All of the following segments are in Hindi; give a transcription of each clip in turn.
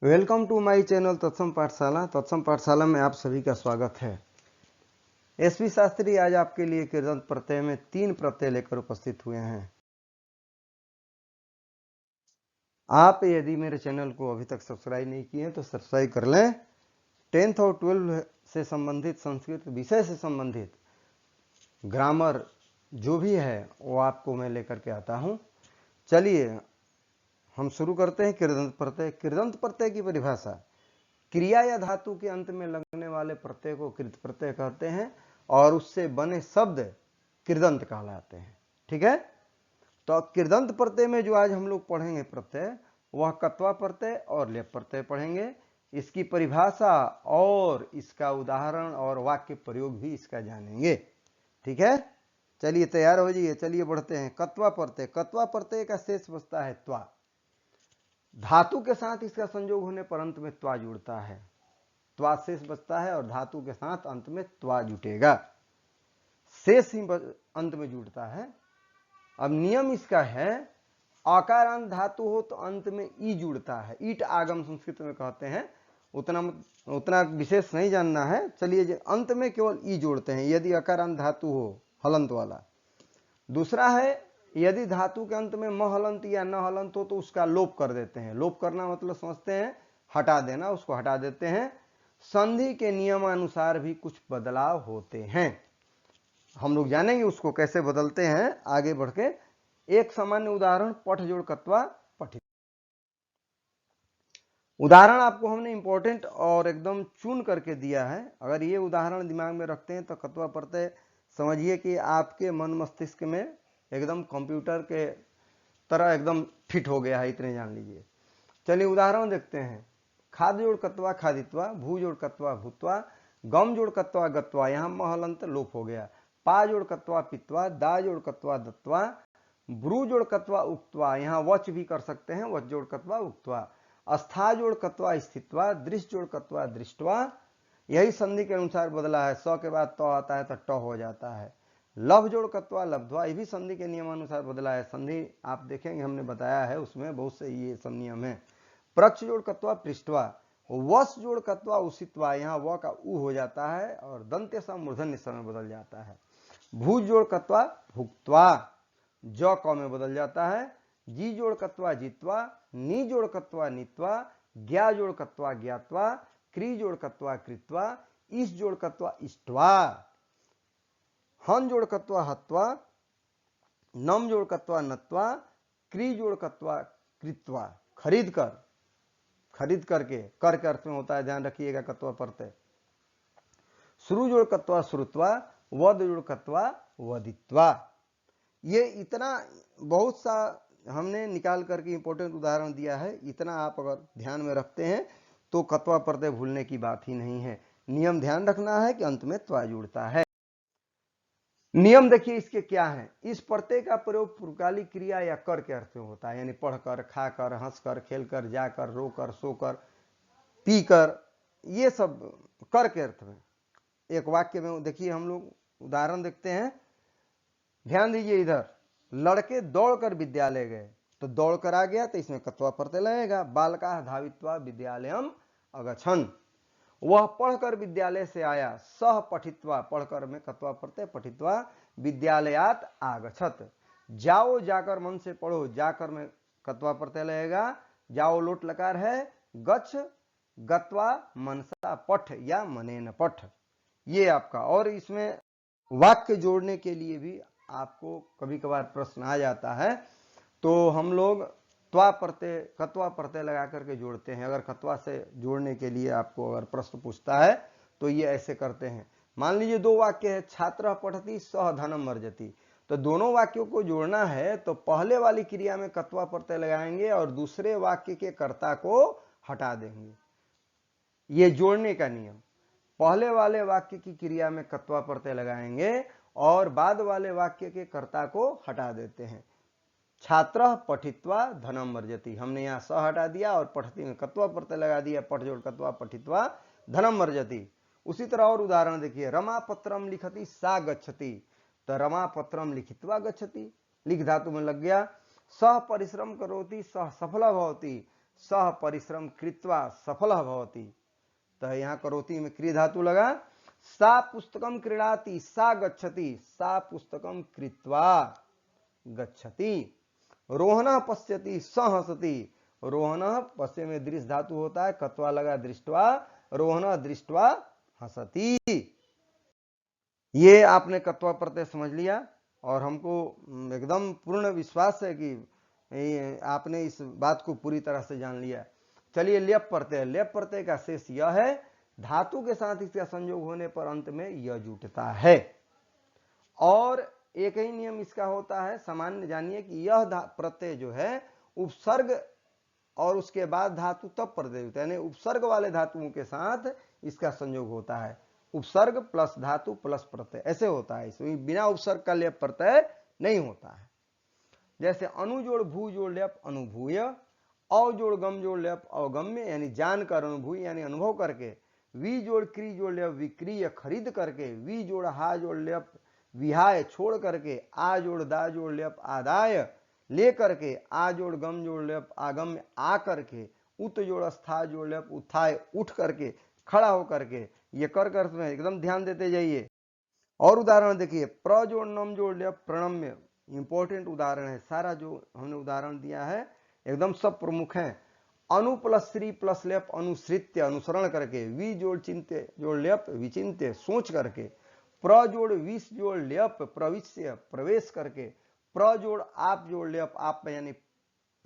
वेलकम टू माय चैनल तत्सम पाठशाला। तत्सम पाठशाला में आप सभी का स्वागत है। एसपी शास्त्री आज आपके लिए कृदंत प्रत्यय में 3 प्रत्यय लेकर उपस्थित हुए हैं। आप यदि मेरे चैनल को अभी तक सब्सक्राइब नहीं किए हैं तो सब्सक्राइब कर लें। 10th और 12 से संबंधित संस्कृत विषय से संबंधित ग्रामर जो भी है वो आपको मैं लेकर के आता हूँ। चलिए हम शुरू करते हैं। कृदंत प्रत्यय। कृदंत प्रत्यय की परिभाषा, क्रिया या धातु के अंत में लगने वाले प्रत्यय को कृत प्रत्यय कहते हैं और उससे बने शब्द कृदंत कहलाते हैं। ठीक है, तो कृदंत प्रत्यय में जो आज हम लोग पढ़ेंगे प्रत्यय, वह कत्वा प्रत्यय और लेप प्रत्यय पढ़ेंगे। इसकी परिभाषा और इसका उदाहरण और वाक्य प्रयोग भी इसका जानेंगे। ठीक है, चलिए तैयार हो जाइए। चलिए बढ़ते हैं। कत्वा प्रत्यय। कत्वा प्रत्यय का शेष बचता है त्वा। धातु के साथ इसका संयोग होने पर अंत में त्वा जुड़ता है। त्वा शेष बचता है और धातु के साथ अंत में त्वा जुटेगा। शेष ही अंत में जुड़ता है। अब नियम इसका है, आकारांत धातु हो तो अंत में ई जुड़ता है। ईट आगम संस्कृत में कहते हैं। उतना विशेष नहीं जानना है। चलिए, अंत में केवल ई जोड़ते हैं यदि अकारांत धातु हो, हलंत वाला। दूसरा है, यदि धातु के अंत में म हलंत या न हलंत हो तो उसका लोप कर देते हैं। लोप करना मतलब समझते हैं, हटा देना, उसको हटा देते हैं। संधि के नियमानुसार भी कुछ बदलाव होते हैं, हम लोग जानेंगे उसको कैसे बदलते हैं आगे बढ़ के। एक सामान्य उदाहरण, पठ जोड़ कत्वा पठित। उदाहरण आपको हमने इंपॉर्टेंट और एकदम चुन करके दिया है। अगर ये उदाहरण दिमाग में रखते हैं तो कत्वा प्रत्यय समझिए कि आपके मन मस्तिष्क में एकदम कंप्यूटर के तरह एकदम फिट हो गया है, इतने जान लीजिए। चलिए उदाहरण देखते हैं। खाद जोड़ कत्वा खादित्वा, भू जोड़ कत्वा भूत्वा, गम जोड़ कत्वा गत्वा, यहाँ महलंत लोप हो गया। पा जोड़ कत्वा पित्वा, दा जोड़ कत्वा दत्वा, ब्रू जोड़ कत्वा उक्त्वा, यहाँ वच भी कर सकते हैं, वच जोड़ कत्वा उक्त्वा। अस्था जोड़ कत्वा स्थित्वा, दृश्य जोड़ कत्वा दृष्टवा, यही संधि के अनुसार बदला है। स के बाद तो आता है तो ट हो जाता है। लभ जोड़ कत्वा लब्ध्वा, ये भी संधि के नियमानुसार बदला है। संधि आप देखेंगे हमने बताया है, उसमें बहुत से ये सब नियम है। प्रक्ष जोड़ कत्वा पृष्ठवा, वश जोड़ कत्वा उसित्वा, यहाँ व का उ हो जाता है और दंत्य सा मूर्धन्य स में बदल जाता है। भूज जोड़ कत्वा भुक्त्वा, ज क में बदल जाता है। जी जोड़ कत्वा जित्वा, नी जोड़ कत्वा नीत्वा, ज्ञा जोड़ कत्वा ज्ञात्वा, क्री जोड़ कत्वा कृत्वा, इस जोड़ कत्वा इष्ट्वा, हन जोड़ कत्वा हत्वा, नम जोड़ कत्वा नत्वा, क्री जोड़ कत्वा कृत्वा। खरीद कर, खरीद करके, कर के अर्थ में होता है, ध्यान रखिएगा कत्वा प्रत्यय। श्रु जोड़ कत्वा श्रुत्वा, वद जोड़ कत्वा वदित्वा। ये इतना बहुत सा हमने निकाल करके इंपॉर्टेंट उदाहरण दिया है। इतना आप अगर ध्यान में रखते हैं तो कत्वा प्रत्यय भूलने की बात ही नहीं है। नियम ध्यान रखना है कि अंत में त्वा जुड़ता है। नियम देखिए इसके क्या है। इस प्रत्यय का प्रयोग पूर्वकालिक क्रिया या कर के अर्थ में होता है, यानी पढ़कर, खाकर, हंसकर, खेलकर, जाकर, रोकर, सोकर, पीकर, ये सब कर के अर्थ में। एक वाक्य में देखिए, हम लोग उदाहरण देखते हैं, ध्यान दीजिए इधर। लड़के दौड़कर विद्यालय गए, तो दौड़कर आ गया तो इसमें कत्वा प्रत्यय लगेगा। बालका धावित्वा विद्यालयम अगछन, वह पढ़कर विद्यालय से आया। सह पठित्वा, पढ़कर में कत्वा प्रत्यय, पठित्वा विद्यालयात आगछत। जाओ जाकर मन से पढ़ो, जाकर में कत्वा प्रत्यय लगेगा। जाओ लोट लकार है। गच्छ गत्वा मनसा पठ या मनेन पठ, ये आपका। और इसमें वाक्य जोड़ने के लिए भी आपको कभी कभार प्रश्न आ जाता है, तो हम लोग त्वा प्रत्यय, कत्वा प्रत्यय लगा करके जोड़ते हैं। अगर कत्वा से जोड़ने के लिए आपको अगर प्रश्न पूछता है तो ये ऐसे करते हैं। मान लीजिए 2 वाक्य है, छात्र पठति सह धनम अर्जति, तो दोनों वाक्यों को जोड़ना है तो पहले वाली क्रिया में कत्वा प्रत्यय लगाएंगे और दूसरे वाक्य के कर्ता को हटा देंगे। ये जोड़ने का नियम। पहले वाले वाक्य की क्रिया में कत्वा प्रत्यय लगाएंगे और बाद वाले वाक्य के कर्ता को हटा देते हैं। छात्र पठित्वा धनम अर्जति, हमने यहाँ स हटा दिया और पठति में कत्वा प्रत्यय लगा दिया। पठ जोड़ कत्वा पठित्वा धनम अर्जति। उसी तरह और उदाहरण देखिए। रमा पत्रम लिखति सा गच्छति, तो रमा पत्रम लिखित्वा गच्छति, लिख धातु में लग गया। सह परिश्रम करोति सह सफला भवति, सह परिश्रम कृत्वा सफलः भवति। तो यहाँ करोति में क्रिया धातु लगा। सा पुस्तकम क्रीडाति सा गच्छति, सा पुस्तकम कृत्वा गच्छति। रोहणः पश्यति स हसति, रोहणः पश्य में दृश्य धातु होता है, कत्वा लगा दृष्टवा, रोहणः दृष्टवा हसति। ये आपने कत्वा प्रत्यय समझ लिया और हमको एकदम पूर्ण विश्वास है कि आपने इस बात को पूरी तरह से जान लिया। चलिए ल्यप प्रत्यय, ल्यप प्रत्यय का शेष यह है, धातु के साथ इसका संयोग होने पर अंत में यह जुटता है। और एक ही नियम इसका होता है, सामान्य जानिए कि यह प्रत्यय जो है उपसर्ग और उसके बाद धातु तब प्रत्यय होता है, यानी उपसर्ग वाले धातुओं के साथ इसका संयोग होता है। उपसर्ग प्लस धातु प्लस प्रत्यय ऐसे होता है, इसमें बिना उपसर्ग का ल्यप प्रत्यय नहीं होता है। जैसे अनु जोड़ भू जोड़ ल्यप अनुभूय, औ जोड़ गम जोड़ ल्यप अवगम्य यानी जानकर, अनुभूय यानी अनुभव करके, वी जोड़ क्री जोड़ ल्यप विक्रिय खरीद करके, वी जोड़ हा जोड़ ल्यप विहाय छोड़ करके, आ जोड़ दा जोड़ ल्यप आदाय ले करके, आ जोड़ गम जोड़ ल्यप आगम्य आ करके, उत जोड़ स्था जोड़ ल्यप उत्थाय उठ करके, खड़ा होकर के, ये कर कर में एकदम ध्यान देते जाइए। और उदाहरण देखिए, प्र जोड़ नम जोड़ ल्यप प्रणम्य, इंपॉर्टेंट उदाहरण है, सारा जो हमने उदाहरण दिया है एकदम सब प्रमुख है। अनु प्लस श्री प्लस ल्यप अनुसृत्य अनुसरण करके, वी जोड़ चिंत्य जोड़ ल्यप विचिंत्य सोच करके, प्र जोड़ विष जोड़ ल्यप प्रविश्य प्रवेश करके, प्र जोड़ आप जोड़ ल्यप आप यानी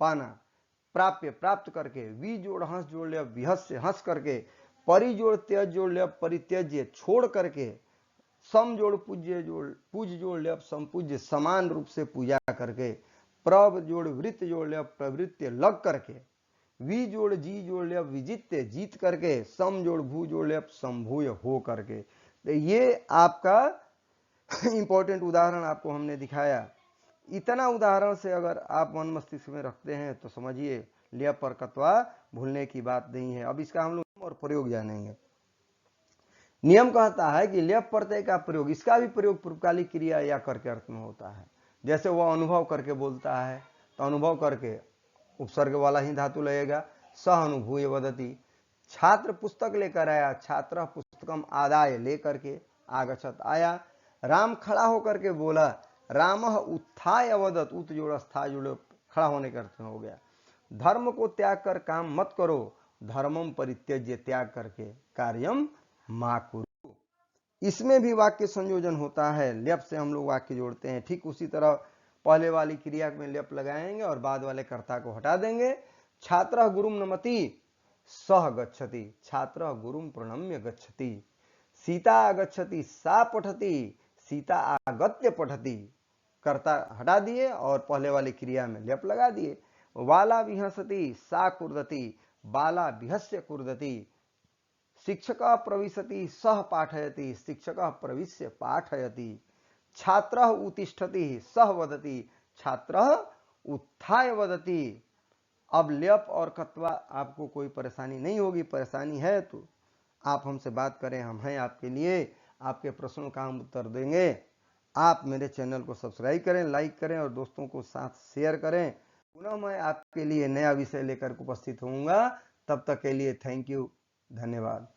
पाना, प्राप्य प्राप्त करके, वी जोड़ हंस जोड़ ल्यप विहस्य हंस करके, परि जोड़ त्यज जोड़ ल्यप परित्यज्य छोड़ करके, सम जोड़ पूज्य जोड़ पूज जोड़ ल्यप संपूज्य समान रूप से पूजा करके, प्रव जोड़ वृत्त जोड़ ल्यप प्रवृत्य लग करके, वी जोड़ जी जोड़ ल्यप विजित्य जीत करके, सम जोड़ भू जोड़ ल्यप संभूय हो करके। तो ये आपका इंपॉर्टेंट उदाहरण आपको हमने दिखाया। इतना उदाहरण से अगर आप मन मस्तिष्क में रखते हैं तो समझिए ल्यप और कत्वा भूलने की बात नहीं है। अब इसका हम लोग और प्रयोग जानेंगे। नियम कहता है कि ल्यप प्रत्यय का प्रयोग, इसका भी प्रयोग पूर्वकालिक क्रिया या करके अर्थ में होता है। जैसे वह अनुभव करके बोलता है तो अनुभव करके उपसर्ग वाला ही धातु लगेगा, सह अनुभूय वदति। छात्र पुस्तक लेकर आया, छात्र पुस्तकम आदाय लेकर के, आगछत आया। राम खड़ा होकर के बोला, रामः उत्थाय अवदत, उत जोड़ स्था जोड़ खड़ा होने का अर्थ हो गया। धर्म को त्याग कर काम मत करो, धर्मम परित्यज्य त्याग करके कार्यम मा कुरु। इसमें भी वाक्य संयोजन होता है, ल्यप से हम लोग वाक्य जोड़ते हैं। ठीक उसी तरह पहले वाली क्रिया में ल्यप लगाएंगे और बाद वाले कर्ता को हटा देंगे। छात्र गुरुम नमति सह गच्छति, छात्र गुरुम प्रणम्य गच्छति। सीता आगच्छति सा पठति, सीता आगत्य पठति, कर्ता हटा दिए और पहले वाली क्रिया में ल्यप लगा दिए। वाला विहसति सा कुर्दति, बाला विहस्य कुर्दति। शिक्षक प्रविशति सह पाठयति, शिक्षक प्रविश्य पाठयति। छात्र उत्तिष्ठति सह वदति, छात्र उत्थाय वदति। अब ल्यप और कत्वा आपको कोई परेशानी नहीं होगी, परेशानी है तो आप हमसे बात करें, हम हैं आपके लिए, आपके प्रश्नों का हम उत्तर देंगे। आप मेरे चैनल को सब्सक्राइब करें, लाइक करें और दोस्तों को साथ शेयर करें। पुनः मैं आपके लिए नया विषय लेकर उपस्थित होऊंगा, तब तक के लिए थैंक यू, धन्यवाद।